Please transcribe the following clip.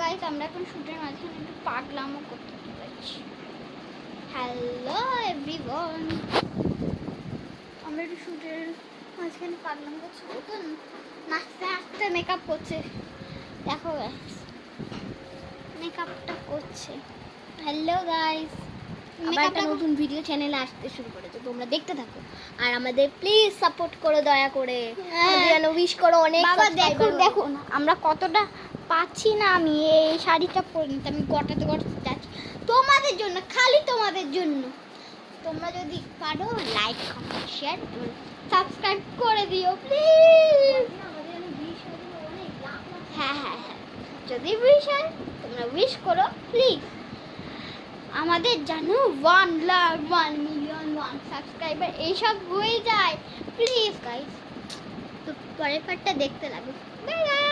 Guys, আমরা এখন শুটের মাঝখানে একটু পাগলামও করতে যাচ্ছি। হ্যালো এভরিওয়ান, আমরা একটু শুটের মাঝখানে পাগলাম করছি। ও তো নাচতে নাচতে মেকআপ করছে, দেখো গাইস মেকআপটা করছে। হ্যালো গাইস, আবার একটা নতুন ভিডিও চ্যানেলে আসতে শুরু করেছে, তোমরা দেখতে থাকো আর আমাদের প্লিজ সাপোর্ট করো, দয়া করে যেন উইশ করো অনেক। বাবা দেখুন দেখুন আমরা কতটা পাচ্ছি না। আমি এই শাড়িটা পরে নিতে আমি গটাতে গটাতে যাচ্ছি তোমাদের জন্য, খালি তোমাদের জন্য। তোমরা যদি পারো লাইক কমেন্ট শেয়ার সাবস্ক্রাইব করে দিও প্লিজ। হ্যাঁ হ্যাঁ হ্যাঁ, যদি উইশ হয় তোমরা উইশ করো প্লিজ। আমাদের জানো 1 লাখ 1 মিলিয়ন 1 সাবস্ক্রাইবার এইসব হয়ে যায় প্লিজ গাইস। তো পরের পার্টটা দেখতে লাগবে। Bye bye.